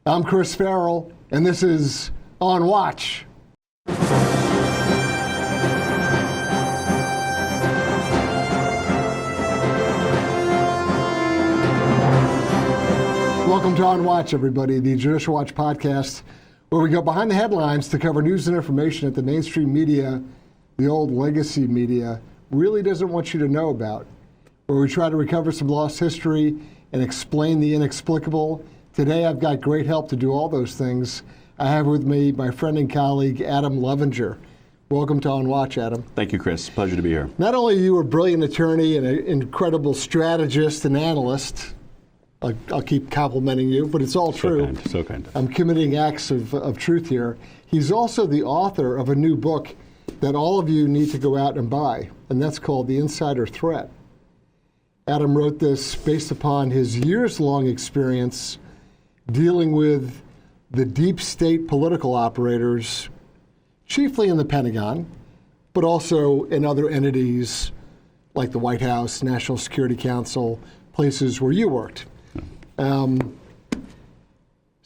I'm Chris Farrell, and this is On Watch. Welcome to On Watch, everybody, the Judicial Watch podcast, where we go behind the headlines to cover news and information that the mainstream media, the old legacy media, really doesn't want you to know about, where we try to recover some lost history and explain the inexplicable. Today, I've got great help to do all those things. I have with me my friend and colleague, Adam Lovinger. Welcome to On Watch, Adam. Thank you, Chris. Pleasure to be here. Not only are you a brilliant attorney and an incredible strategist and analyst, I'll keep complimenting you, but it's all true. So kind. I'm committing acts of truth here. He's also the author of a new book that all of you need to go out and buy, and that's called The Insider Threat. Adam wrote this based upon his years-long experience dealing with the deep state political operators, chiefly in the Pentagon, but also in other entities like the White House, National Security Council, places where you worked. So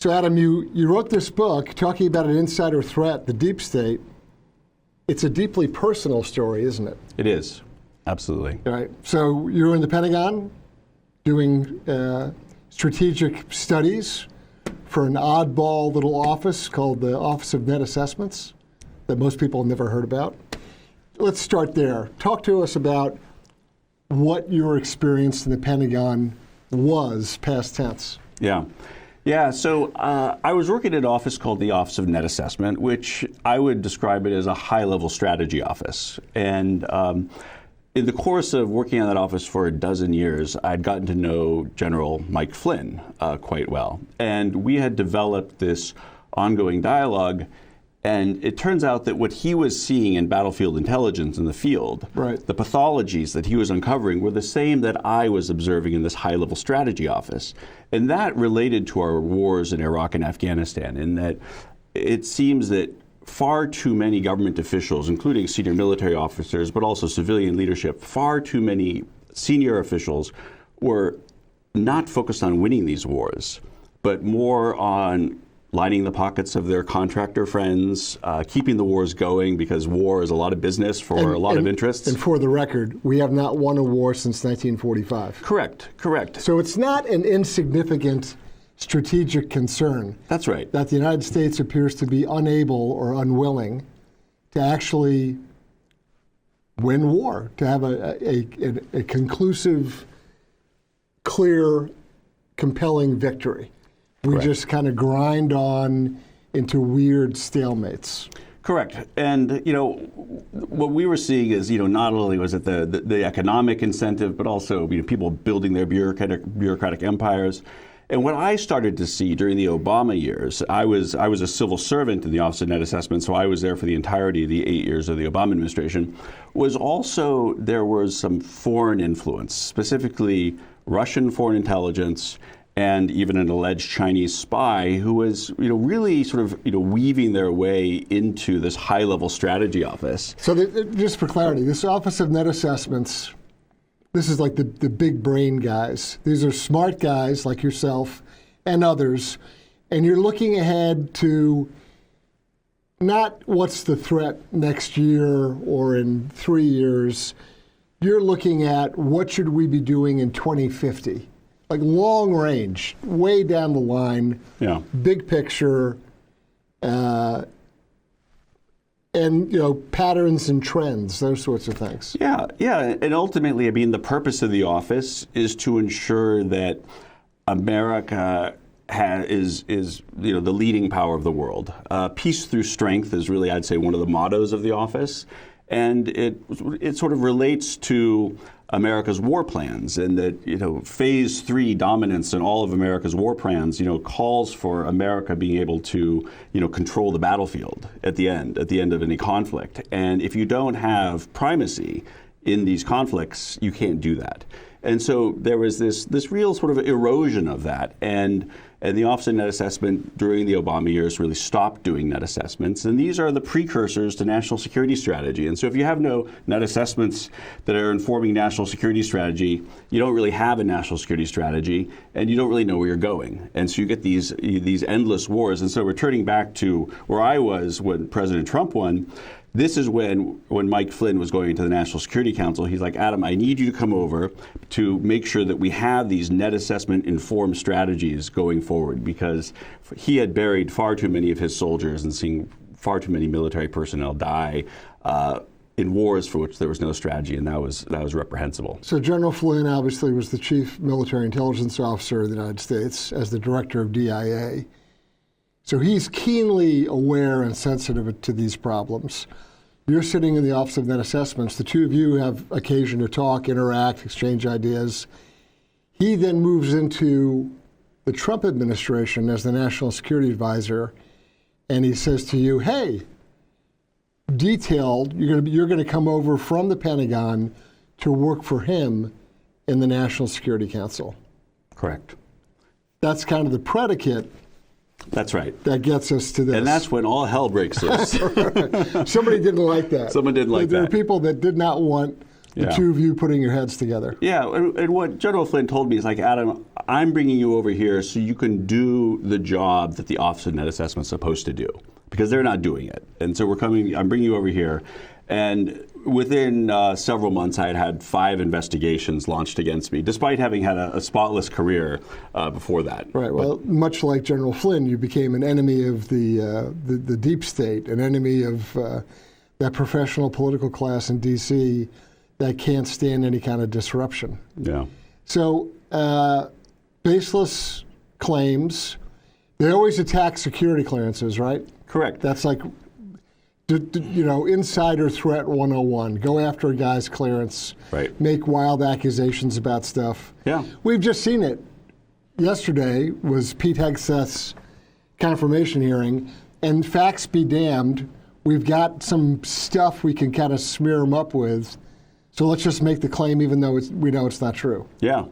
Adam, you wrote this book talking about an insider threat, the deep state. It's a deeply personal story, isn't it? It is, absolutely. All right. So you're in the Pentagon doing strategic studies for an oddball little office called the Office of Net Assessments that most people have never heard about. Let's start there. Talk to us about what your experience in the Pentagon was, past tense. Yeah, so I was working at an office called the Office of Net Assessment, which I would describe it as a high-level strategy office. And in the course of working on that office for a dozen years, I'd gotten to know General Mike Flynn quite well. And we had developed this ongoing dialogue. And it turns out that what he was seeing in battlefield intelligence in the field, right, the pathologies that he was uncovering were the same that I was observing in this high-level strategy office. And that related to our wars in Iraq and Afghanistan, in that it seems that far too many government officials, including senior military officers, but also civilian leadership, far too many senior officials were not focused on winning these wars, but more on lining the pockets of their contractor friends, keeping the wars going, because war is a lot of business for a lot of interests. And for the record, we have not won a war since 1945. Correct. So it's not an insignificant strategic concern. That's right. That the United States appears to be unable or unwilling to actually win war, to have a conclusive, clear, compelling victory. We Correct. just kind of grind on into weird stalemates. Correct. And, what we were seeing is, not only was it the economic incentive, but also, people building their bureaucratic empires. And what I started to see during the Obama years, I was a civil servant in the Office of Net Assessment, so I was there for the entirety of the 8 years of the Obama administration, was also there was some foreign influence, specifically Russian foreign intelligence, and even an alleged Chinese spy who was, really sort of, weaving their way into this high-level strategy office. So just for clarity, this Office of Net Assessments, this is like the big brain guys. These are smart guys like yourself and others, and you're looking ahead to not what's the threat next year or in 3 years. You're looking at what should we be doing in 2050. Like long range, way down the line, big picture, and patterns and trends, those sorts of things. Yeah, and ultimately, the purpose of the office is to ensure that America is the leading power of the world. Peace through strength is really, I'd say, one of the mottos of the office, and it sort of relates to America's war plans, and that phase 3 dominance in all of America's war plans calls for America being able to control the battlefield at the end of any conflict. And if you don't have primacy in these conflicts, you can't do that. And so there was this real sort of erosion of that. And And the Office of Net Assessment during the Obama years really stopped doing net assessments. And these are the precursors to national security strategy. And so if you have no net assessments that are informing national security strategy, you don't really have a national security strategy, and you don't really know where you're going. And so you get these endless wars. And so returning back to where I was when President Trump won, this is when Mike Flynn was going to the National Security Council. He's like, Adam, I need you to come over to make sure that we have these net assessment informed strategies going forward, because he had buried far too many of his soldiers and seen far too many military personnel die in wars for which there was no strategy, and that was reprehensible. So General Flynn obviously was the chief military intelligence officer of the United States as the director of DIA. So he's keenly aware and sensitive to these problems. You're sitting in the Office of Net Assessments. The two of you have occasion to talk, interact, exchange ideas. He then moves into the Trump administration as the National Security Advisor, and he says to you, hey, detailed, you're going to come over from the Pentagon to work for him in the National Security Council. Correct. That's kind of the predicate. That's right. That gets us to this. And that's when all hell breaks loose. Somebody didn't like that. Someone didn't like that. There were people that did not want the two of you putting your heads together. Yeah, and what General Flynn told me is like, Adam, I'm bringing you over here so you can do the job that the Office of Net Assessment is supposed to do, because they're not doing it. And so I'm bringing you over here. And within several months, I had had 5 investigations launched against me, despite having had a spotless career before that. Right. Well, much like General Flynn, you became an enemy of the deep state, an enemy of that professional political class in D.C. that can't stand any kind of disruption. Yeah. So baseless claims. They always attack security clearances, right? Correct. That's like, insider threat 101. Go after a guy's clearance. Right. Make wild accusations about stuff. Yeah. We've just seen it. Yesterday was Pete Hegseth's confirmation hearing, and facts be damned, we've got some stuff we can kind of smear him up with. So let's just make the claim even though we know it's not true. Yeah.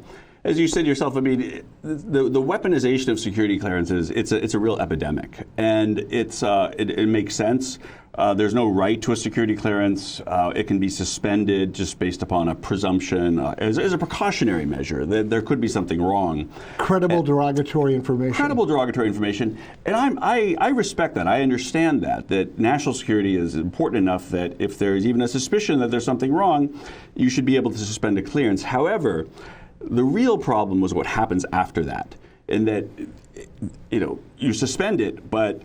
As you said yourself, I mean, the weaponization of security clearances, it's a real epidemic. And it makes sense. There's no right to a security clearance. It can be suspended just based upon a presumption as a precautionary measure. There could be something wrong. Credible derogatory information. Credible derogatory information. And I respect that. I understand that national security is important enough that if there's even a suspicion that there's something wrong, you should be able to suspend a clearance. However, the real problem was what happens after that, in that, you suspend it, but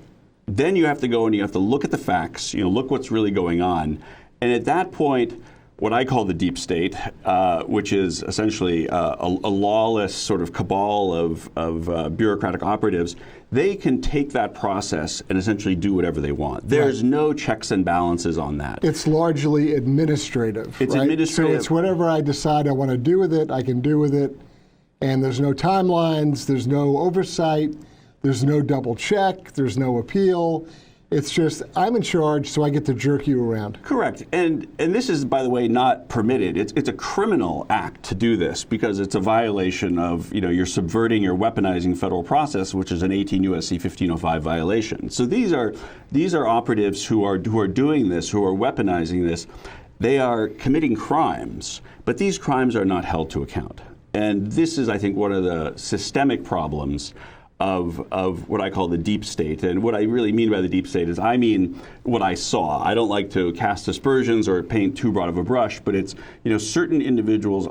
then you have to go and you have to look at the facts, look what's really going on. And at that point, what I call the deep state, which is essentially a lawless sort of cabal of bureaucratic operatives, they can take that process and essentially do whatever they want. There's no checks and balances on that. It's largely administrative. It's right? administrative. So it's whatever I decide I want to do with it, I can do with it. And there's no timelines, there's no oversight, there's no double check, there's no appeal. It's just, I'm in charge, so I get to jerk you around. Correct. And this is, by the way, not permitted. It's a criminal act to do this because it's a violation of, you're subverting, you're weaponizing federal process, which is an 18 U.S.C. 1505 violation. So these are operatives who are doing this, who are weaponizing this. They are committing crimes, but these crimes are not held to account. And this is, I think, one of the systemic problems of what I call the deep state. And what I really mean by the deep state is I mean what I saw. I don't like to cast aspersions or paint too broad of a brush, but it's certain individuals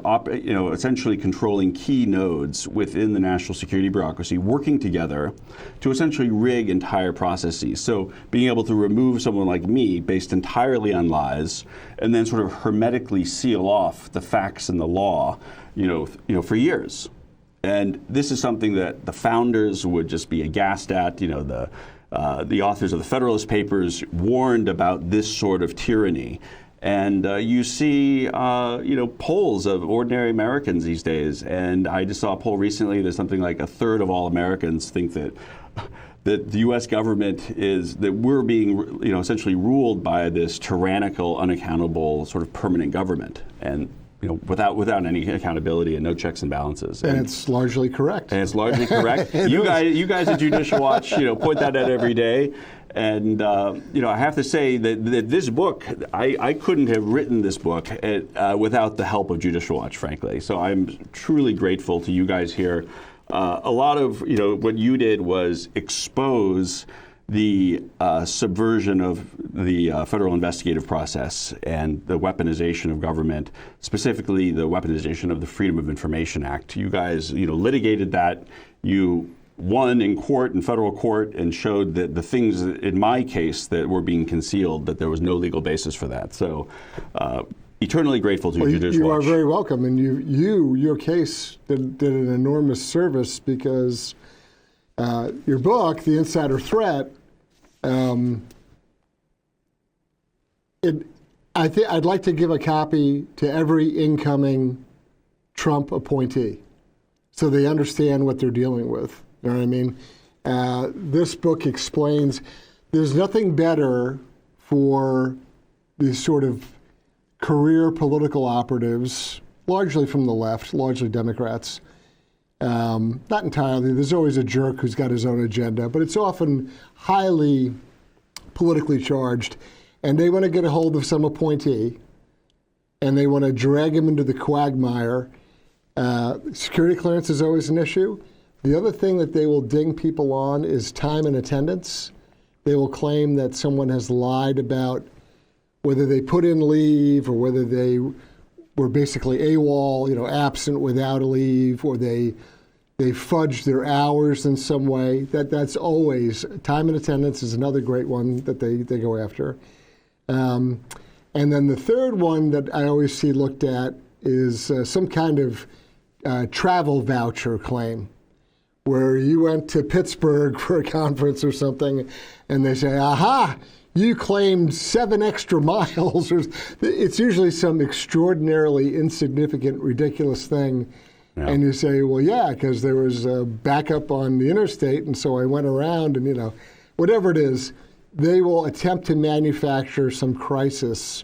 essentially controlling key nodes within the national security bureaucracy working together to essentially rig entire processes. So being able to remove someone like me based entirely on lies and then sort of hermetically seal off the facts and the law, for years. And this is something that the founders would just be aghast at. The authors of the Federalist Papers warned about this sort of tyranny. And you see, polls of ordinary Americans these days. And I just saw a poll recently. There's something like a third of all Americans think that the U.S. government that we're being, essentially ruled by this tyrannical, unaccountable, sort of permanent government. And without any accountability and no checks and balances. And it's largely correct. And it's largely correct. You guys at Judicial Watch, point that out every day. And I have to say that this book, I couldn't have written this book without the help of Judicial Watch, frankly. So I'm truly grateful to you guys here. A lot of what you did was expose the subversion of the federal investigative process and the weaponization of government, specifically the weaponization of the Freedom of Information Act. You guys, litigated that. You won in court, in federal court, and showed that the things in my case that were being concealed, that there was no legal basis for that. So eternally grateful to Judicial You Watch. are very welcome, and your case did an enormous service because your book, The Insider Threat, I'd like to give a copy to every incoming Trump appointee so they understand what they're dealing with. You know what I mean? This book explains there's nothing better for these sort of career political operatives, largely from the left, largely Democrats. Not entirely. There's always a jerk who's got his own agenda, but it's often highly politically charged. And they want to get a hold of some appointee, and they want to drag him into the quagmire. Security clearance is always an issue. The other thing that they will ding people on is time and attendance. They will claim that someone has lied about whether they put in leave or whether they were basically AWOL, absent without a leave, or they fudged their hours in some way. That's always, time and attendance is another great one that they go after. And then the third one that I always see looked at is some kind of travel voucher claim, where you went to Pittsburgh for a conference or something, and they say, aha, you claimed 7 extra miles. Or it's usually some extraordinarily insignificant, ridiculous thing. Yeah. And you say, well, yeah, because there was a backup on the interstate, and so I went around, and whatever it is, they will attempt to manufacture some crisis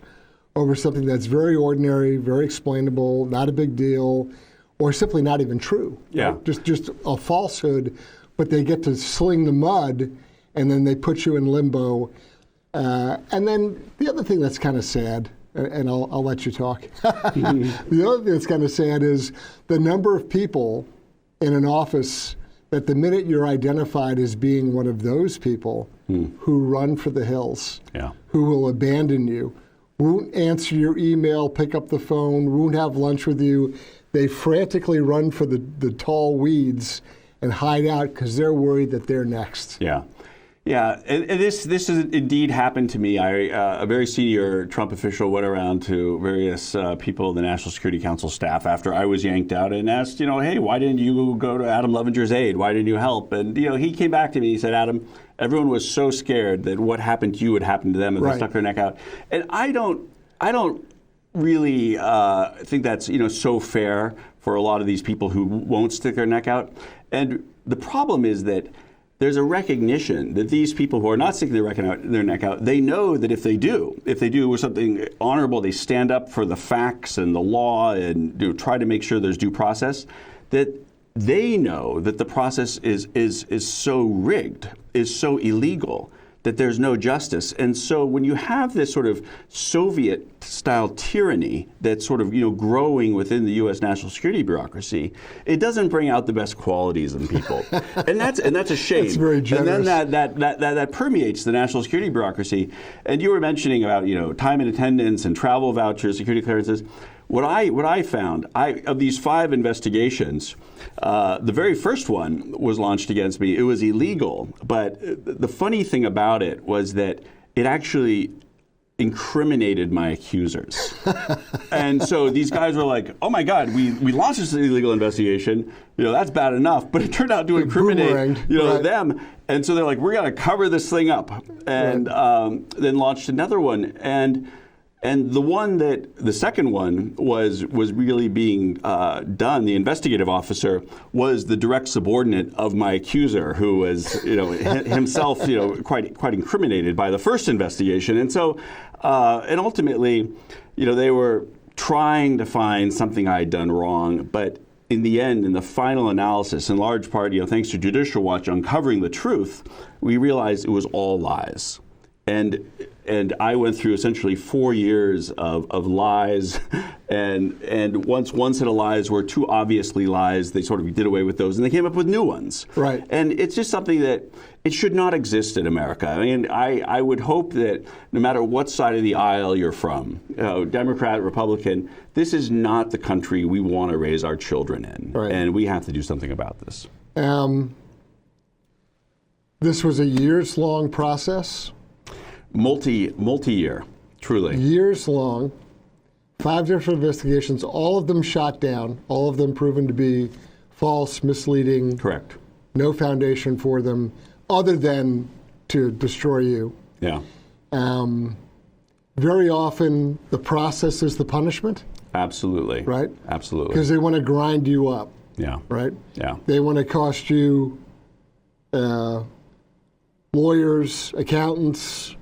over something that's very ordinary, very explainable, not a big deal, or simply not even true. Yeah. Right? Just a falsehood, but they get to sling the mud, and then they put you in limbo. And then the other thing that's kind of sad, and I'll let you talk. The other thing that's kind of sad is the number of people in an office that the minute you're identified as being one of those people who run for the hills, who will abandon you, won't answer your email, pick up the phone, won't have lunch with you. They frantically run for the tall weeds and hide out because they're worried that they're next. Yeah. Yeah, and this has indeed happened to me. A very senior Trump official went around to various people in the National Security Council staff after I was yanked out and asked, hey, why didn't you go to Adam Levenger's aid? Why didn't you help? And he came back to me. He said, Adam, everyone was so scared that what happened to you would happen to them, and they stuck their neck out. And I don't really think that's so fair for a lot of these people who won't stick their neck out. And the problem is that there's a recognition that these people who are not sticking their neck out, they know that if they do something honorable, they stand up for the facts and the law and try to make sure there's due process, that they know that the process is so rigged, is so illegal, that there's no justice. And so when you have this sort of Soviet-style tyranny that's sort of growing within the U.S. national security bureaucracy, it doesn't bring out the best qualities in people, and that's a shame. It's very generous. And then that permeates the national security bureaucracy. And you were mentioning about time and attendance and travel vouchers, security clearances. What I found, of these 5 investigations, the very first one was launched against me. It was illegal, but the funny thing about it was that it actually incriminated my accusers. And so these guys were like, oh my God, we launched this illegal investigation. That's bad enough, but it turned out to incriminate them. And so they're like, we're going to cover this thing up. And then launched another one. And the second one was really being done. The investigative officer was the direct subordinate of my accuser, who was, himself, quite incriminated by the first investigation. And so, and ultimately, they were trying to find something I had done wrong, but in the end, in the final analysis, in large part, thanks to Judicial Watch uncovering the truth, we realized it was all lies. And I went through essentially 4 years of lies, and once one set of lies were too obviously lies, they sort of did away with those, and they came up with new ones. Right. And it's just something that it should not exist in America. I mean, I would hope that no matter what side of the aisle you're from, Democrat, Republican, this is not the country we want to raise our children in, right. And we have to do something about this. This was a years-long process. Multi-year, truly. Years long, 5 different investigations, all of them shot down, all of them proven to be false, misleading. Correct. No foundation for them other than to destroy you. Yeah. Very often the process is the punishment. Absolutely. Right? Absolutely. Because they want to grind you up. Yeah. Right? Yeah. They want to cost you lawyers, accountants,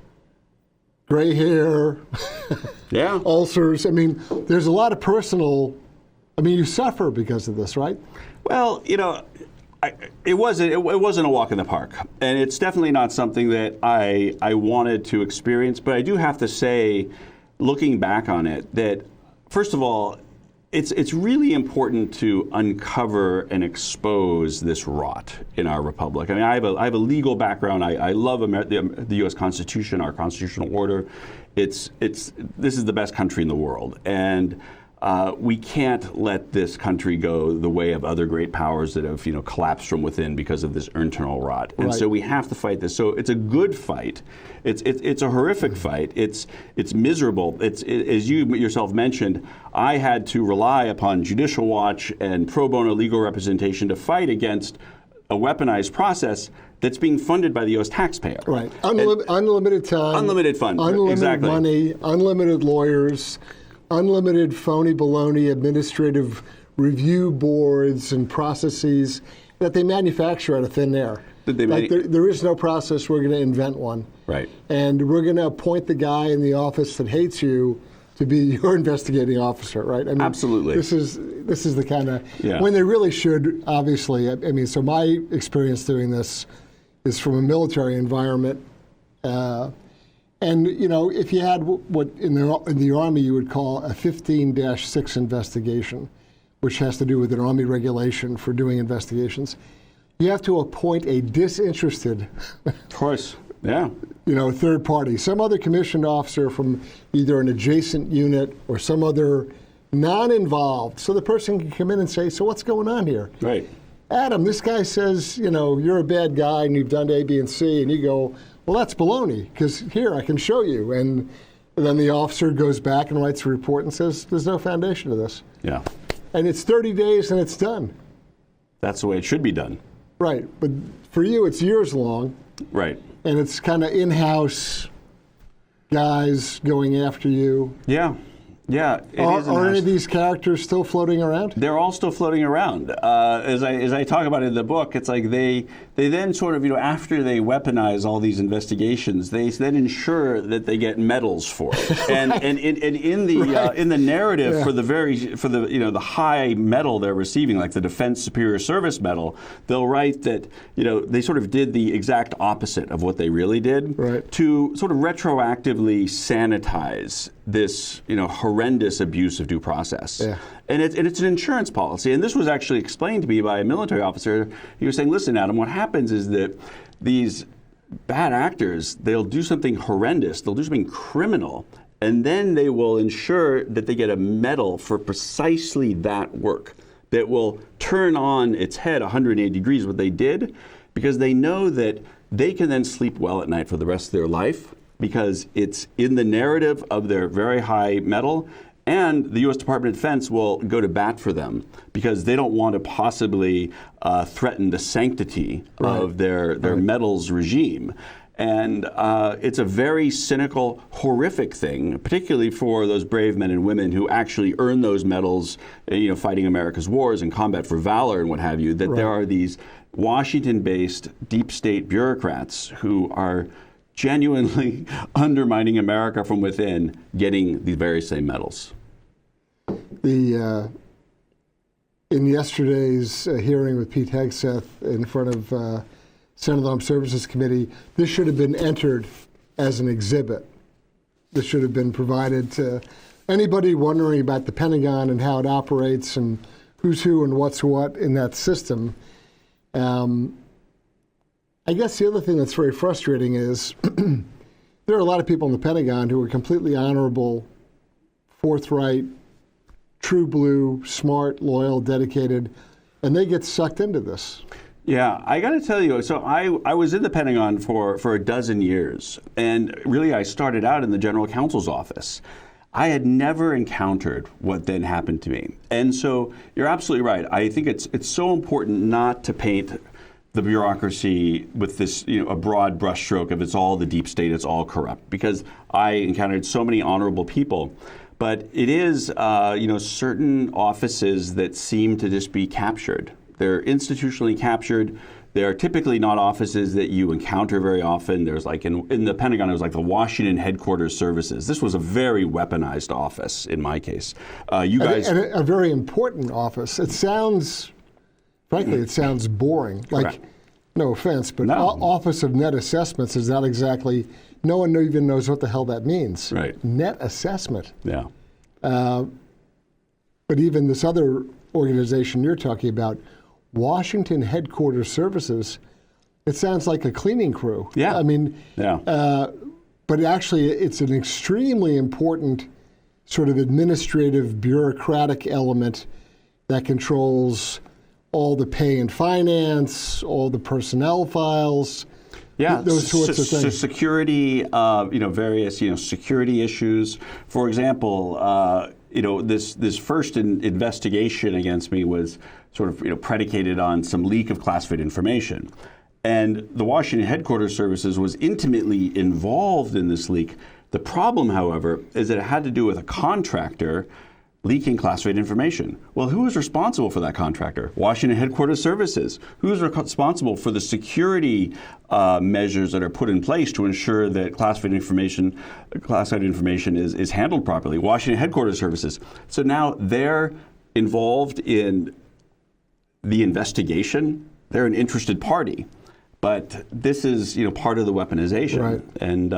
gray hair, yeah, ulcers. I mean, there's a lot of personal, you suffer because of this, right? Well, it wasn't a walk in the park. And it's definitely not something that I wanted to experience. But I do have to say, looking back on it, that first of all, it's really important to uncover and expose this rot in our republic. I mean, I have a legal background. I love the U.S. Constitution, our constitutional order. This is the best country in the world, and we can't let this country go the way of other great powers that have collapsed from within because of this internal rot. And so we have to fight this. So it's a good fight. It's a horrific fight. It's miserable. As you yourself mentioned, I had to rely upon Judicial Watch and pro bono legal representation to fight against a weaponized process that's being funded by the U.S. taxpayer. Right. Unlimited time. Unlimited fund. Unlimited exactly. money. Unlimited lawyers. Unlimited phony baloney administrative review boards and processes that they manufacture out of thin air. There is no process. We're going to invent one. Right. And we're going to appoint the guy in the office that hates you to be your investigating officer, right? I mean, absolutely. This is the kind of, when they really should, obviously. So my experience doing this is from a military environment. And, if you had what in the Army you would call a 15-6 investigation, which has to do with an Army regulation for doing investigations, you have to appoint a disinterested, of course, yeah, third party, some other commissioned officer from either an adjacent unit or some other non-involved, so the person can come in and say, so what's going on here? Right. Adam, this guy says, you're a bad guy and you've done A, B, and C, and you go, well, that's baloney, because here, I can show you. And then the officer goes back and writes a report and says, there's no foundation to this. Yeah. And it's 30 days and it's done. That's the way it should be done. Right. But for you, it's years long. Right. And it's kind of in-house guys going after you. Yeah. Yeah, are any of these characters still floating around? They're all still floating around. As I talk about it in the book, it's like they then sort of after they weaponize all these investigations, they then ensure that they get medals for it. And in the narrative for the high medal they're receiving, like the Defense Superior Service Medal, they'll write that they sort of did the exact opposite of what they really did to sort of retroactively sanitize this horrendous abuse of due process. Yeah. And it's an insurance policy. And this was actually explained to me by a military officer. He was saying, listen, Adam, what happens is that these bad actors, they'll do something horrendous, they'll do something criminal, and then they will ensure that they get a medal for precisely that work that will turn on its head 180 degrees what they did, because they know that they can then sleep well at night for the rest of their life, because it's in the narrative of their very high medal, and the U.S. Department of Defense will go to bat for them because they don't want to possibly threaten the sanctity of their medals regime. And it's a very cynical, horrific thing, particularly for those brave men and women who actually earn those medals, fighting America's wars and combat for valor and what have you, that there are these Washington-based deep state bureaucrats who are genuinely undermining America from within, getting these very same medals. In yesterday's hearing with Pete Hegseth in front of Senate Armed Services Committee, this should have been entered as an exhibit. This should have been provided to anybody wondering about the Pentagon and how it operates and who's who and what's what in that system. I guess the other thing that's very frustrating is there are a lot of people in the Pentagon who are completely honorable, forthright, true blue, smart, loyal, dedicated, and they get sucked into this. Yeah, I got to tell you, so I was in the Pentagon for a dozen years, and really I started out in the General Counsel's office. I had never encountered what then happened to me. And so you're absolutely right. I think it's so important not to paint the bureaucracy with this, a broad brushstroke of it's all the deep state, it's all corrupt, because I encountered so many honorable people. But it is, certain offices that seem to just be captured. They're institutionally captured. They're typically not offices that you encounter very often. There's like in the Pentagon, it was like the Washington Headquarters Services. This was a very weaponized office in my case. You guys, and a very important office. It sounds, frankly, it sounds boring. Like, correct. No offense, but No. Office of Net Assessments is not exactly. No one even knows what the hell that means. Right. Net assessment. Yeah. But even this other organization you're talking about, Washington Headquarters Services, it sounds like a cleaning crew. Yeah. I mean, Yeah. but actually it's an extremely important sort of administrative bureaucratic element that controls all the pay and finance, all the personnel files. Yeah, those sorts of things. So security, various, security issues. For example, this first investigation against me was sort of, predicated on some leak of classified information. And the Washington Headquarters Services was intimately involved in this leak. The problem, however, is that it had to do with a contractor leaking classified information. Well, who is responsible for that contractor? Washington Headquarters Services. Who's responsible for the security measures that are put in place to ensure that classified information is handled properly? Washington Headquarters Services. So now they're involved in the investigation. They're an interested party. But this is, part of the weaponization. Right. And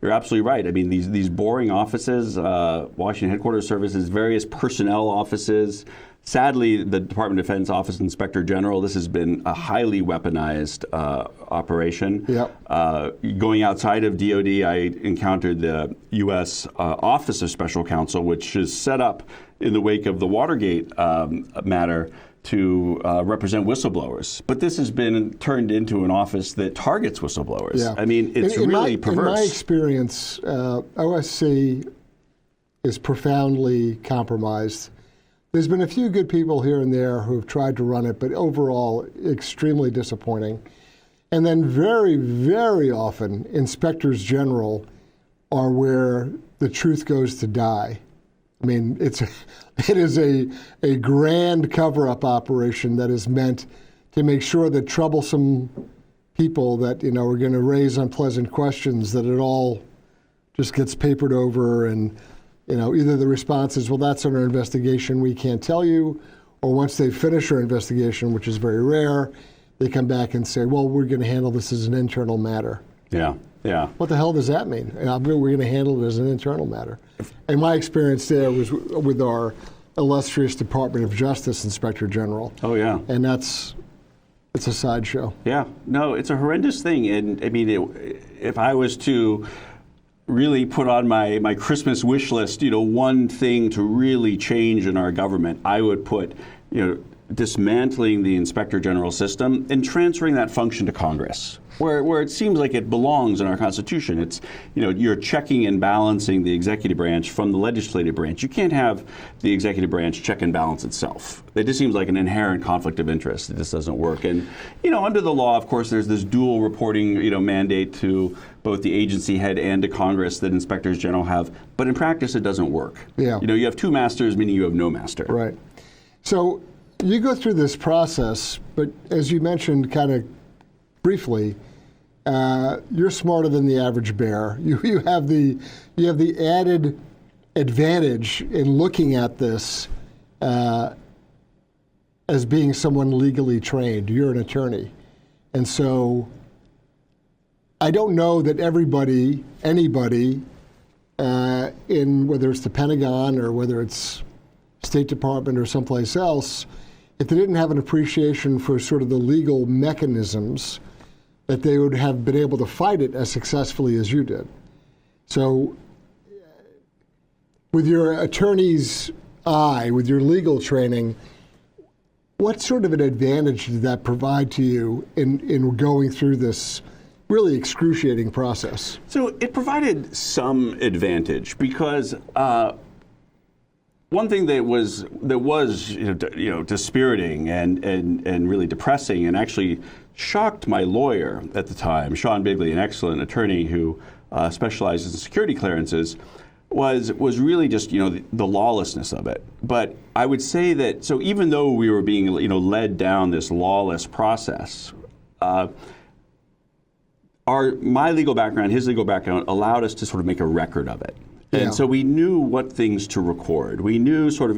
you're absolutely right. I mean, these boring offices, Washington Headquarters Services, various personnel offices. Sadly, the Department of Defense Office Inspector General, this has been a highly weaponized operation. Yep. Going outside of DOD, I encountered the U.S. Office of Special Counsel, which is set up in the wake of the Watergate matter to represent whistleblowers. But this has been turned into an office that targets whistleblowers. Yeah. I mean, it's really perverse. In my experience, OSC is profoundly compromised. There's been a few good people here and there who have tried to run it, but overall, extremely disappointing. And then very, very often, inspectors general are where the truth goes to die. I mean, it is a grand cover-up operation that is meant to make sure that troublesome people that, are going to raise unpleasant questions, that it all just gets papered over and, either the response is, well, that's under investigation, we can't tell you, or once they finish their investigation, which is very rare, they come back and say, well, we're going to handle this as an internal matter. Yeah. Yeah. What the hell does that mean? We're going to handle it as an internal matter. And my experience there was with our illustrious Department of Justice Inspector General. Oh, yeah. And it's a sideshow. Yeah. No, it's a horrendous thing. And I mean, if I was to really put on my Christmas wish list, one thing to really change in our government, I would put, dismantling the Inspector General system and transferring that function to Congress, where it seems like it belongs in our Constitution. It's, you're checking and balancing the executive branch from the legislative branch. You can't have the executive branch check and balance itself. It just seems like an inherent conflict of interest. It just doesn't work. And, under the law, of course, there's this dual reporting, mandate to both the agency head and to Congress that inspectors general have. But in practice, it doesn't work. Yeah. You have two masters, meaning you have no master. Right. So you go through this process, but as you mentioned kind of briefly, you're smarter than the average bear. You have the added advantage in looking at this as being someone legally trained. You're an attorney. And so I don't know that anybody, in whether it's the Pentagon or whether it's State Department or someplace else, if they didn't have an appreciation for sort of the legal mechanisms, that they would have been able to fight it as successfully as you did. So with your attorney's eye, with your legal training, what sort of an advantage did that provide to you in going through this really excruciating process? So it provided some advantage because one thing that was dispiriting and really depressing and actually shocked my lawyer at the time, Sean Bigley, an excellent attorney who specializes in security clearances, was really just the lawlessness of it. But I would say that so even though we were being led down this lawless process, my legal background, his legal background, allowed us to sort of make a record of it. And so we knew what things to record. We knew sort of,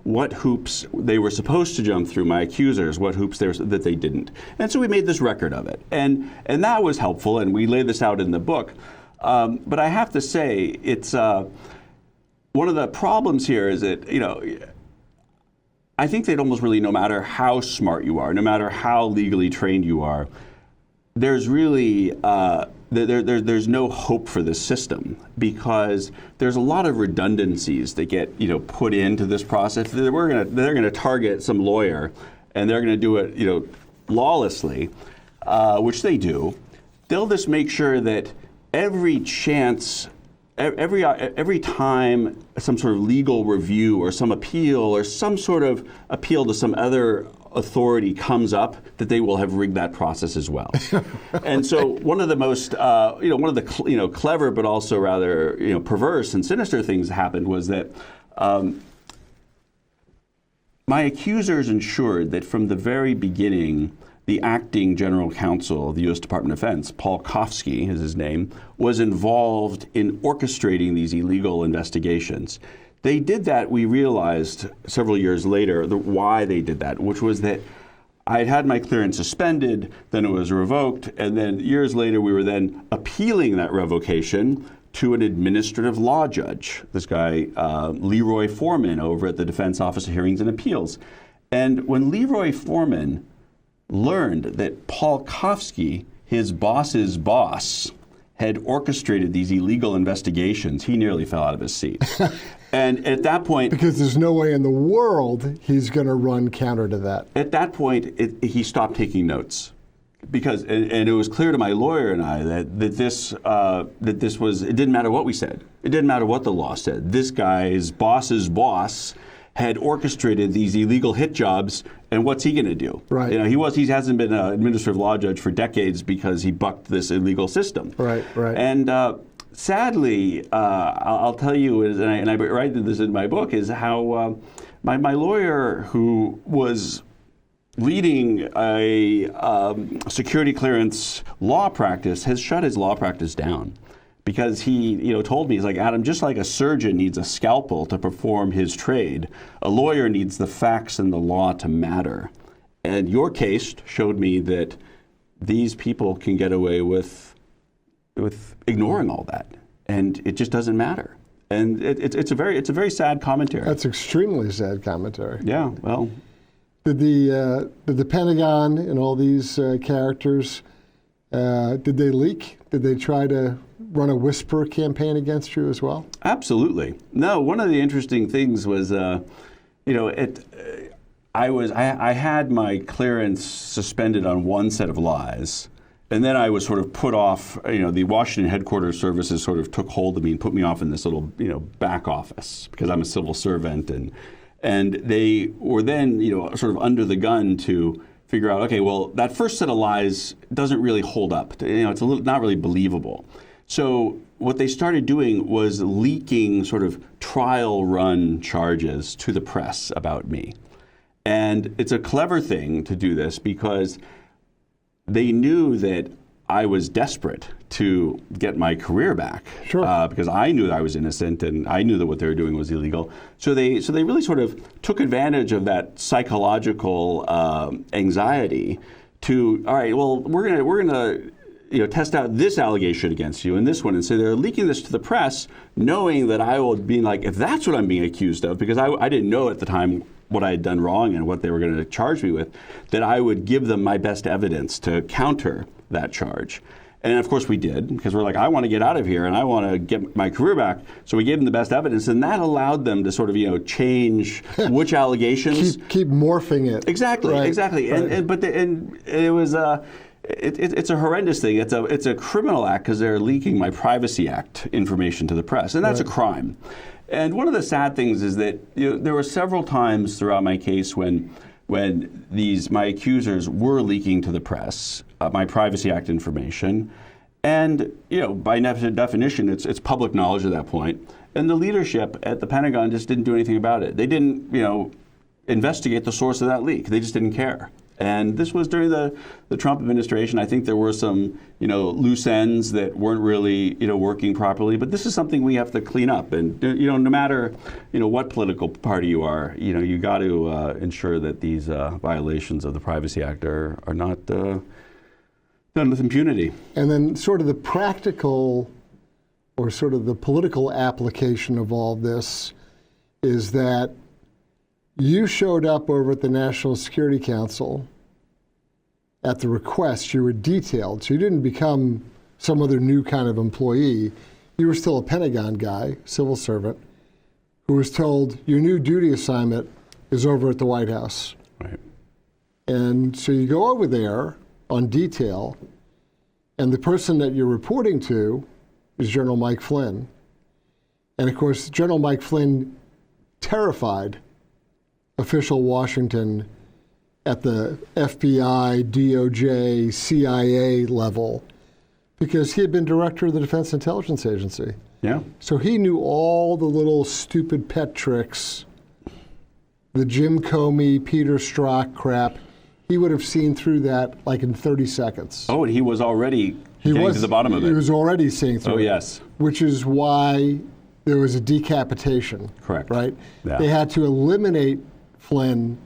what hoops they were supposed to jump through, my accusers, what hoops that they didn't. And so we made this record of it. And that was helpful, and we lay this out in the book. But I have to say, it's one of the problems here is that, I think that almost really no matter how smart you are, no matter how legally trained you are, there's really there's no hope for this system because there's a lot of redundancies that get put into this process. They're going to target some lawyer, and they're going to do it lawlessly, which they do. They'll just make sure that every chance, every time some sort of legal review or some appeal or some sort of appeal to some other authority comes up, that they will have rigged that process as well. And so one of the most, one of the clever but also rather perverse and sinister things that happened was that my accusers ensured that from the very beginning, the acting general counsel of the U.S. Department of Defense, Paul Kofsky is his name, was involved in orchestrating these illegal investigations. They did that, we realized several years later, why they did that, which was that I had my clearance suspended, then it was revoked, and then years later we were then appealing that revocation to an administrative law judge, this guy, Leroy Foreman, over at the Defense Office of Hearings and Appeals. And when Leroy Foreman learned that Paul Kofsky, his boss's boss, had orchestrated these illegal investigations, he nearly fell out of his seat. And at that point... Because there's no way in the world he's going to run counter to that. At that point, he stopped taking notes. Because, and it was clear to my lawyer and I that this was, it didn't matter what we said. It didn't matter what the law said. This guy's boss's boss had orchestrated these illegal hit jobs, and what's he going to do? Right. He hasn't been an administrative law judge for decades because he bucked this illegal system. Right. And sadly, I'll tell you, and I write this in my book, is how my lawyer, who was leading a security clearance law practice, has shut his law practice down. Because he, told me, he's like, Adam, just like a surgeon needs a scalpel to perform his trade, a lawyer needs the facts and the law to matter. And your case showed me that these people can get away with ignoring all that, and it just doesn't matter. And it's a very sad commentary. That's extremely sad commentary. Yeah, well. Did the Pentagon and all these characters, did they leak? Did they try to run a whisper campaign against you as well? Absolutely. No, one of the interesting things was, I had my clearance suspended on one set of lies, and then I was sort of put off. The Washington headquarters services sort of took hold of me and put me off in this little, back office because I'm a civil servant, and they were then, sort of under the gun to figure out, okay, well, that first set of lies doesn't really hold up. It's not really believable. So what they started doing was leaking sort of trial run charges to the press about me. And it's a clever thing to do this because they knew that I was desperate to get my career back, Sure. Because I knew that I was innocent and I knew that what they were doing was illegal. So they really sort of took advantage of that psychological anxiety to, all right, well, we're gonna test out this allegation against you and this one, and so they're leaking this to the press, knowing that I will be like, if that's what I'm being accused of, because I didn't know at the time what I had done wrong and what they were going to charge me with, that I would give them my best evidence to counter that charge. And of course we did, because we're like, I want to get out of here and I want to get my career back. So we gave them the best evidence, and that allowed them to sort of change which allegations. Keep morphing it. Exactly, right. exactly. Right. And it was it's a horrendous thing. It's a criminal act because they're leaking my Privacy Act information to the press, and that's a crime. And one of the sad things is that there were several times throughout my case when my accusers were leaking to the press my Privacy Act information, and by definition it's public knowledge at that point. And the leadership at the Pentagon just didn't do anything about it. They didn't investigate the source of that leak. They just didn't care. And this was during the Trump administration. I think there were some, loose ends that weren't really, working properly. But this is something we have to clean up. And, no matter, what political party you are, you got to ensure that these violations of the Privacy Act are not done with impunity. And then sort of the practical or sort of the political application of all this is that you showed up over at the National Security Council at the request. You were detailed, so you didn't become some other new kind of employee. You were still a Pentagon guy, civil servant, who was told your new duty assignment is over at the White House. Right. And so you go over there on detail, and the person that you're reporting to is General Mike Flynn. And of course, General Mike Flynn terrified official Washington at the FBI, DOJ, CIA level, because he had been director of the Defense Intelligence Agency. Yeah. So he knew all the little stupid pet tricks, the Jim Comey, Peter Strzok crap. He would have seen through that like in 30 seconds. Oh, and he was already getting to the bottom of it. He was already seeing through it. Oh, yes. Which is why there was a decapitation. Correct. Right? Yeah. They had to eliminate Flynn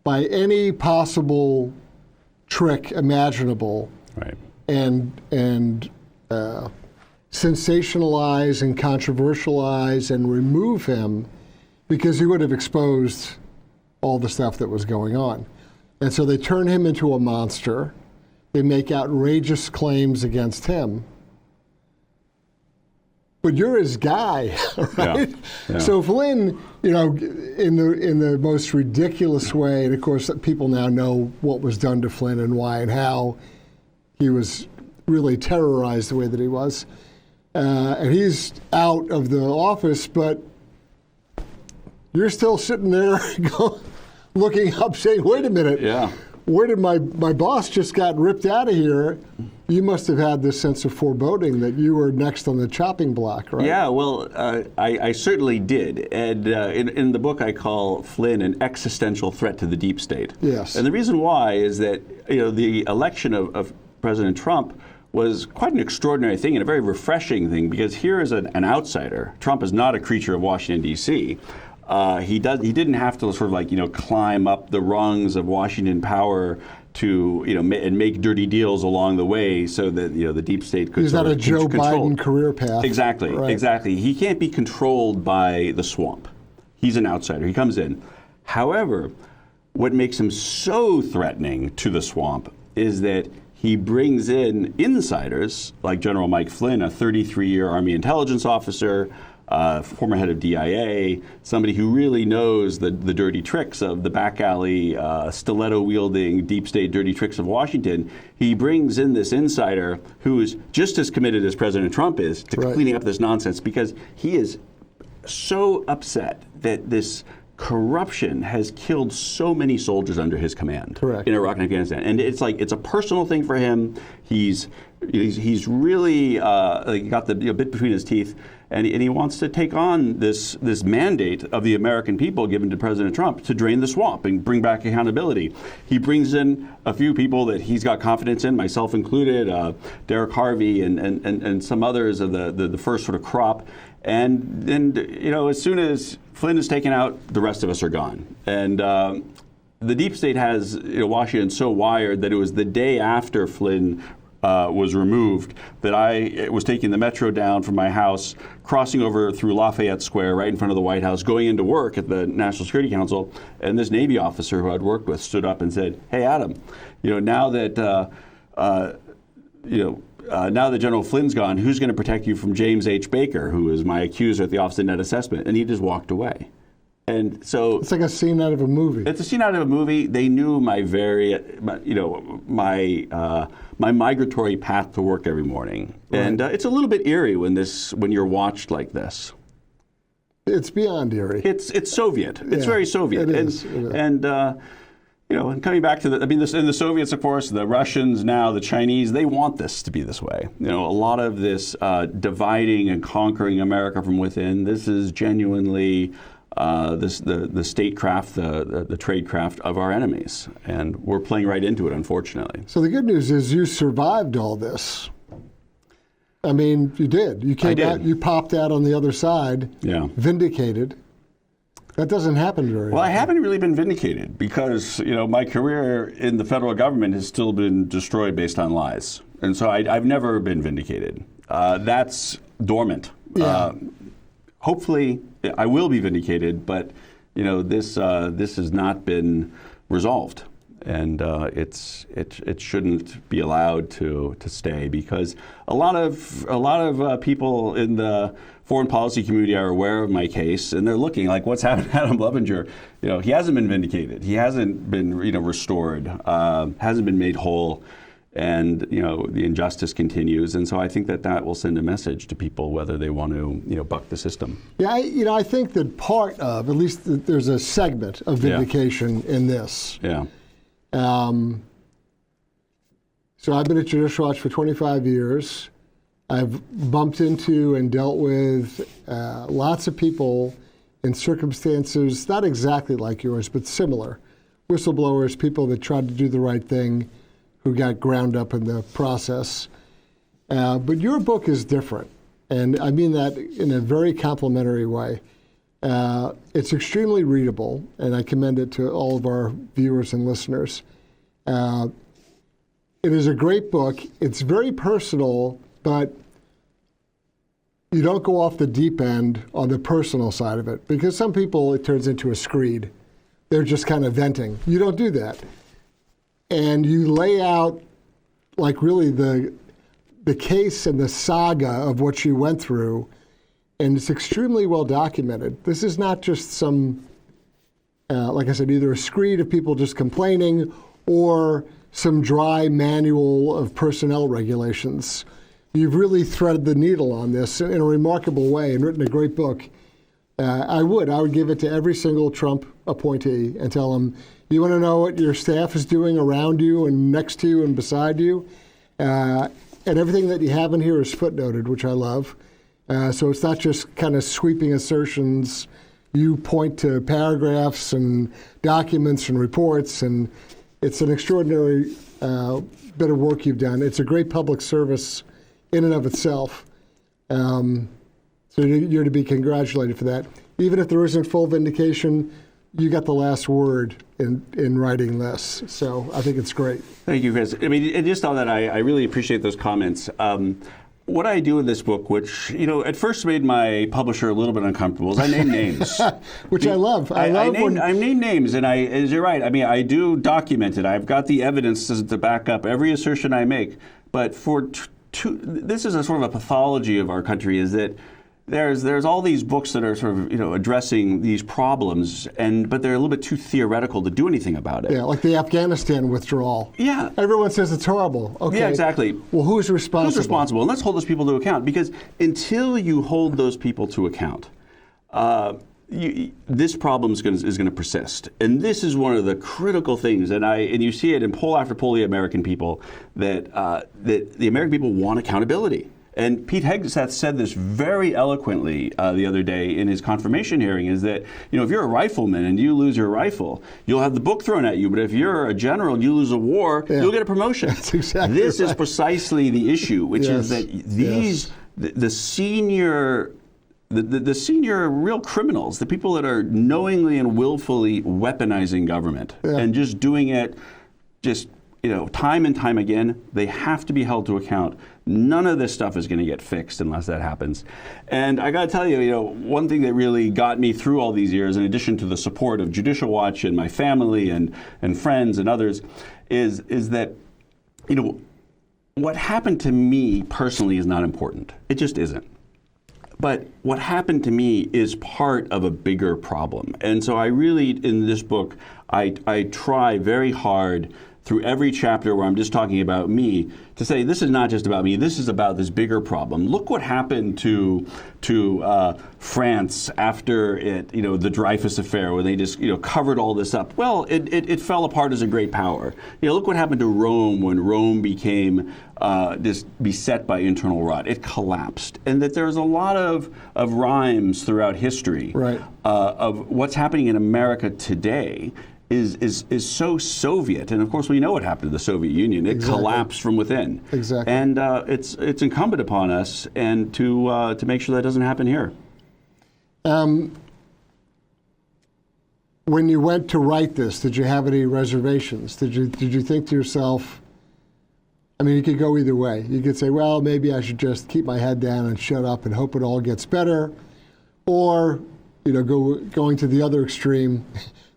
by any possible trick imaginable, Right. and sensationalize and controversialize and remove him, because he would have exposed all the stuff that was going on. And so they turn him into a monster. They make outrageous claims against him. But you're his guy, right? Yeah. Yeah. So Flynn, in the most ridiculous way, and of course people now know what was done to Flynn and why and how he was really terrorized the way that he was. And he's out of the office, but you're still sitting there looking up saying, wait a minute. Yeah. Where did my boss just got ripped out of here? You must have had this sense of foreboding that you were next on the chopping block, right? Yeah, well, I certainly did. And in the book, I call Flynn an existential threat to the deep state. Yes. And the reason why is that the election of President Trump was quite an extraordinary thing and a very refreshing thing, because here is an outsider. Trump is not a creature of Washington, D.C. He didn't have to sort of climb up the rungs of Washington power to and make dirty deals along the way so that the deep state could. He's not a Joe control. Biden career path. Exactly, right. Exactly. He can't be controlled by the swamp. He's an outsider. He comes in. However, what makes him so threatening to the swamp is that he brings in insiders like General Mike Flynn, a 33-year Army intelligence officer, former head of DIA, somebody who really knows the dirty tricks of the back alley, stiletto-wielding, deep state dirty tricks of Washington. He brings in this insider who is just as committed as President Trump is to right. cleaning up this nonsense, because he is so upset that this corruption has killed so many soldiers under his command Correct. in Iraq and Afghanistan. And it's a personal thing for him. He's really got the bit between his teeth, and he wants to take on this mandate of the American people given to President Trump to drain the swamp and bring back accountability. He brings in a few people that he's got confidence in, myself included, Derek Harvey and some others of the first sort of crop. And then, as soon as Flynn is taken out, the rest of us are gone. And the deep state has Washington so wired that it was the day after Flynn was removed that I was taking the metro down from my house, crossing over through Lafayette Square right in front of the White House, going into work at the National Security Council, and this Navy officer who I'd worked with stood up and said, "Hey, Adam, now that now that General Flynn's gone, who's going to protect you from James H. Baker, who is my accuser at the Office of Net Assessment?" And he just walked away. And so it's like a scene out of a movie. It's a scene out of a movie. They knew my migratory path to work every morning, right. And it's a little bit eerie when you're watched like this. It's beyond eerie. It's Soviet. It's very Soviet. It is. And and coming back to and the Soviets, of course, the Russians now, the Chinese, they want this to be this way. A lot of this dividing and conquering America from within. This is genuinely the statecraft, the tradecraft of our enemies, and we're playing right into it, unfortunately. So the good news is you survived all this. I mean, you did. You came out. You popped out on the other side. Yeah. Vindicated. That doesn't happen very often. Well, I haven't really been vindicated because my career in the federal government has still been destroyed based on lies, and so I've never been vindicated. That's dormant. Yeah. Hopefully, I will be vindicated, but this has not been resolved, and it shouldn't be allowed to stay because a lot of people in the foreign policy community are aware of my case, and they're looking like what's happened to Adam Levinger. He hasn't been vindicated. He hasn't been restored. Hasn't been made whole. And the injustice continues, and so I think that will send a message to people whether they want to buck the system. Yeah, I think that part of, at least there's a segment of vindication in this. Yeah. So I've been at Judicial Watch for 25 years. I've bumped into and dealt with lots of people in circumstances not exactly like yours, but similar. Whistleblowers, people that tried to do the right thing, who got ground up in the process. But your book is different, and I mean that in a very complimentary way. It's extremely readable, and I commend it to all of our viewers and listeners. It is a great book. It's very personal, but you don't go off the deep end on the personal side of it, because some people, it turns into a screed. They're just kind of venting. You don't do that. And you lay out, like, really the case and the saga of what you went through, and it's extremely well documented. This is not just some, like I said, either a screed of people just complaining or some dry manual of personnel regulations. You've really threaded the needle on this in a remarkable way and written a great book. I would give it to every single Trump appointee and tell them, you want to know what your staff is doing around you and next to you and beside you? And everything that you have in here is footnoted, which I love. So it's not just kind of sweeping assertions. You point to paragraphs and documents and reports, and it's an extraordinary bit of work you've done. It's a great public service in and of itself. So you're to be congratulated for that. Even if there isn't full vindication, you got the last word in writing this. So I think it's great. Thank you, Chris. I mean, and just on that, I really appreciate those comments. What I do in this book, which, at first made my publisher a little bit uncomfortable, is I name names. Which I love. I name names, and as you're right, I mean, I do document it. I've got the evidence to back up every assertion I make. But this is a sort of a pathology of our country, is that there's all these books that are sort of addressing these problems, but they're a little bit too theoretical to do anything about it. Yeah, like the Afghanistan withdrawal. Yeah, everyone says it's horrible. Okay. Yeah, exactly. Well, who's responsible? Who's responsible? And let's hold those people to account, because until you hold those people to account, this problem is going to persist, and this is one of the critical things. And you see it in poll after poll of the American people that the American people want accountability. And Pete Hegseth said this very eloquently the other day in his confirmation hearing, is that, if you're a rifleman and you lose your rifle, you'll have the book thrown at you. But if you're a general and you lose a war, you'll get a promotion. That's exactly this right. is precisely the issue, which is that the senior real criminals, the people that are knowingly and willfully weaponizing government and just doing it time and time again, they have to be held to account. None of this stuff is going to get fixed unless that happens. And I got to tell you, one thing that really got me through all these years, in addition to the support of Judicial Watch and my family and friends and others, is that, what happened to me personally is not important. It just isn't. But what happened to me is part of a bigger problem. And so I really, in this book, I try very hard through every chapter where I'm just talking about me to say, this is not just about me, this is about this bigger problem. Look what happened to France after the Dreyfus affair, where they just covered all this up. Well, it fell apart as a great power. Look what happened to Rome when Rome became just beset by internal rot. It collapsed. And that there's a lot of rhymes throughout history of what's happening in America today is so Soviet, and of course we know what happened to the Soviet Union. It collapsed from within. Exactly. And it's incumbent upon us and to make sure that doesn't happen here. When you went to write this, did you have any reservations? Did you think to yourself? I mean, you could go either way. You could say, well, maybe I should just keep my head down and shut up and hope it all gets better, or going to the other extreme.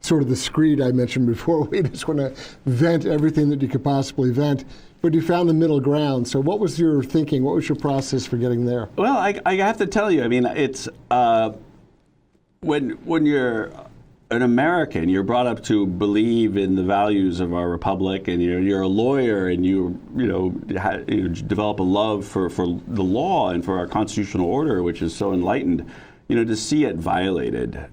Sort of the screed I mentioned before. We just want to vent everything that you could possibly vent, but you found the middle ground. So what was your thinking? What was your process for getting there? Well, I have to tell you, I mean, it's when you're an American, you're brought up to believe in the values of our republic, and you're a lawyer, and you develop a love for the law and for our constitutional order, which is so enlightened. To see it violated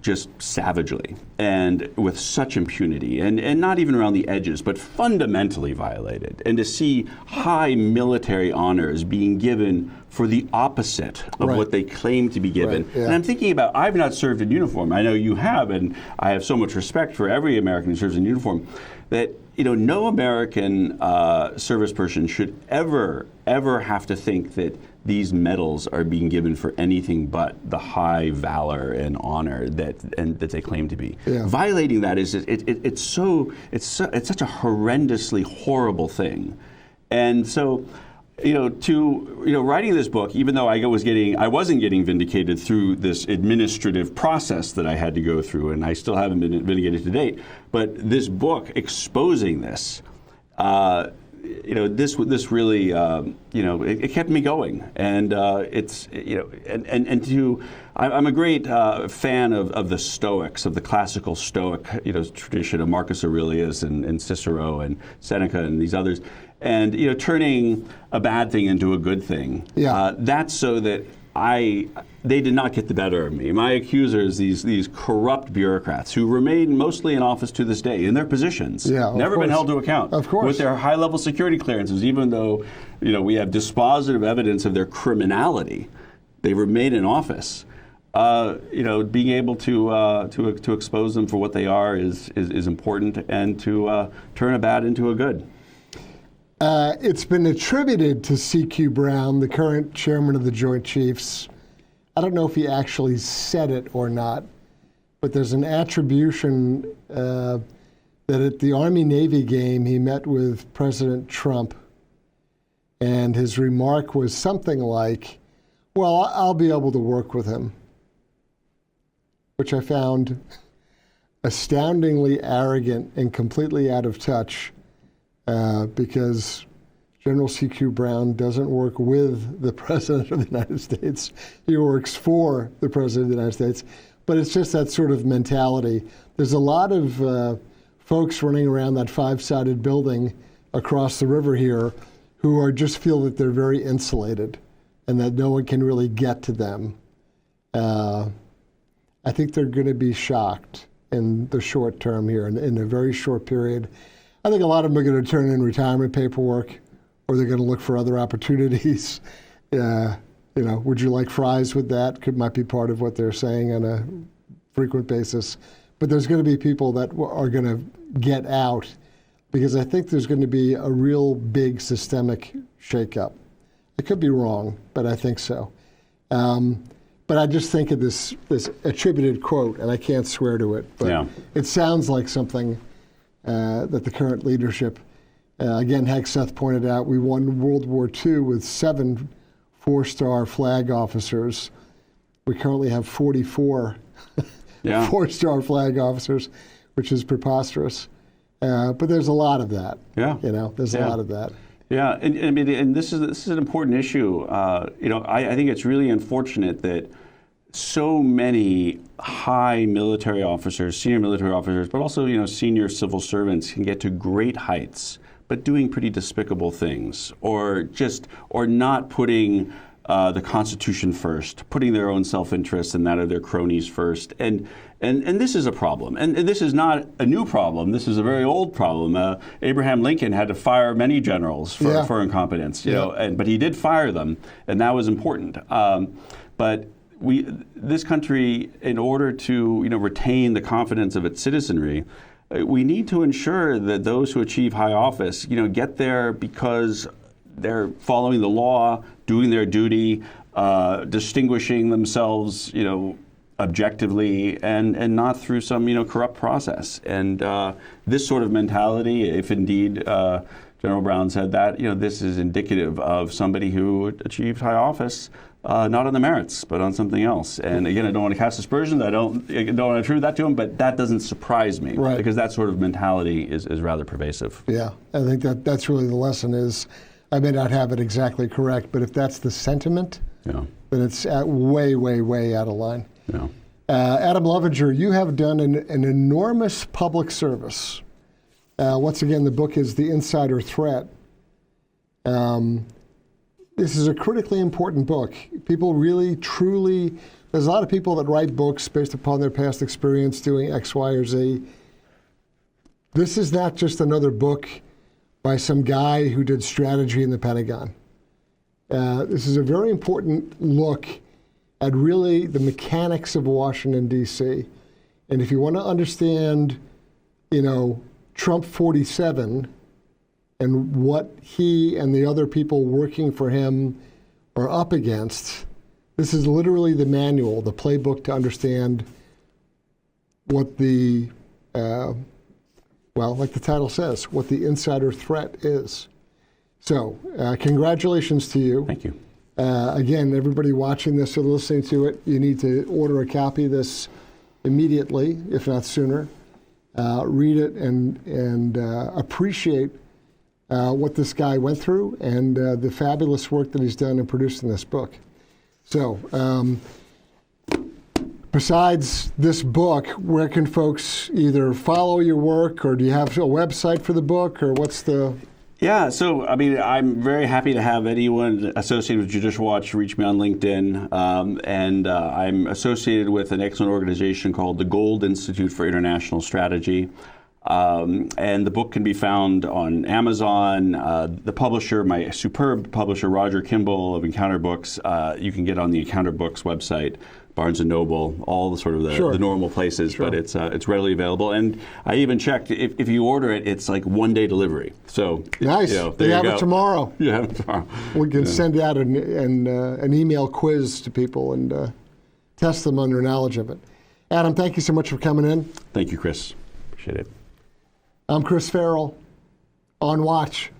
just savagely and with such impunity, and not even around the edges, but fundamentally violated. And to see high military honors being given for the opposite of what they claim to be given. Right, yeah. And I'm thinking about, I've not served in uniform. I know you have, and I have so much respect for every American who serves in uniform, that no American service person should ever have to think that these medals are being given for anything but the high valor and honor that they claim to be. Yeah. Violating that is it's such a horrendously horrible thing. And so, writing this book, even though I wasn't getting vindicated through this administrative process that I had to go through, and I still haven't been vindicated to date, but this book exposing this, this really, it kept me going, and I'm a great fan of the Stoics, of the classical Stoic, tradition of Marcus Aurelius and Cicero and Seneca and these others, and turning a bad thing into a good thing. Yeah. That's so that they did not get the better of me. My accusers, these corrupt bureaucrats who remain mostly in office to this day in their positions, never been held to account. Of course. With their high-level security clearances, even though we have dispositive evidence of their criminality, they remain in office. Being able to expose them for what they are is important, and to turn a bad into a good. It's been attributed to C.Q. Brown, the current chairman of the Joint Chiefs. I don't know if he actually said it or not, but there's an attribution that at the Army-Navy game he met with President Trump, and his remark was something like, well, I'll be able to work with him, which I found astoundingly arrogant and completely out of touch. Because General C.Q. Brown doesn't work with the President of the United States. He works for the President of the United States. But it's just that sort of mentality. There's a lot of folks running around that five-sided building across the river here who just feel that they're very insulated and that no one can really get to them. I think they're going to be shocked in the short term here, in a very short period. I think a lot of them are going to turn in retirement paperwork, or they're going to look for other opportunities. Would you like fries with that? Might be part of what they're saying on a frequent basis. But there's going to be people that are going to get out, because I think there's going to be a real big systemic shakeup. I could be wrong, but I think so. But I just think of this attributed quote, and I can't swear to it, but it sounds like something that the current leadership, again, Hegseth pointed out, we won World War II with 7 4-star flag officers. We currently have 44 4-star flag officers, which is preposterous. But there's a lot of that. There's a lot of that. Yeah, and this is an important issue. I think it's really unfortunate that so many high military officers, senior military officers, but also senior civil servants can get to great heights, but doing pretty despicable things, or not putting the Constitution first, putting their own self-interest and that of their cronies first, and this is a problem. And this is not a new problem. This is a very old problem. Abraham Lincoln had to fire many generals for incompetence, but he did fire them, and that was important. But this country, in order to retain the confidence of its citizenry, we need to ensure that those who achieve high office, get there because they're following the law, doing their duty, distinguishing themselves, objectively, and not through some corrupt process. And this sort of mentality, if indeed General Brown said that, this is indicative of somebody who achieved high office, not on the merits, but on something else. And again, I don't want to cast aspersions. I don't want to attribute that to him, but that doesn't surprise me, because that sort of mentality is rather pervasive. Yeah, I think that's really the lesson is, I may not have it exactly correct, but if that's the sentiment, then it's way, way, way out of line. Yeah. Adam Lovinger, you have done an enormous public service. Once again, the book is The Insider Threat. This is a critically important book. People really, truly, there's a lot of people that write books based upon their past experience doing X, Y, or Z. This is not just another book by some guy who did strategy in the Pentagon. This is a very important look at really the mechanics of Washington, D.C. And if you want to understand, Trump 47 and what he and the other people working for him are up against, this is literally the manual, the playbook to understand what the, like the title says, what the insider threat is. So, congratulations to you. Thank you. Again, everybody watching this or listening to it, you need to order a copy of this immediately, if not sooner. Read it and appreciate what this guy went through and the fabulous work that he's done in producing this book. So, besides this book, where can folks either follow your work, or do you have a website for the book, or what's the... Yeah, so I'm very happy to have anyone associated with Judicial Watch reach me on LinkedIn, and I'm associated with an excellent organization called the Gold Institute for International Strategy, and the book can be found on Amazon. The publisher, my superb publisher, Roger Kimball of Encounter Books, you can get on the Encounter Books website. Barnes & Noble, all the sort of the normal places, but it's readily available. And I even checked, if you order it, it's like 1-day delivery. So nice. They have it tomorrow. You have it tomorrow. We can send out an email quiz to people and test them on their knowledge of it. Adam, thank you so much for coming in. Thank you, Chris. Appreciate it. I'm Chris Farrell, on Watch.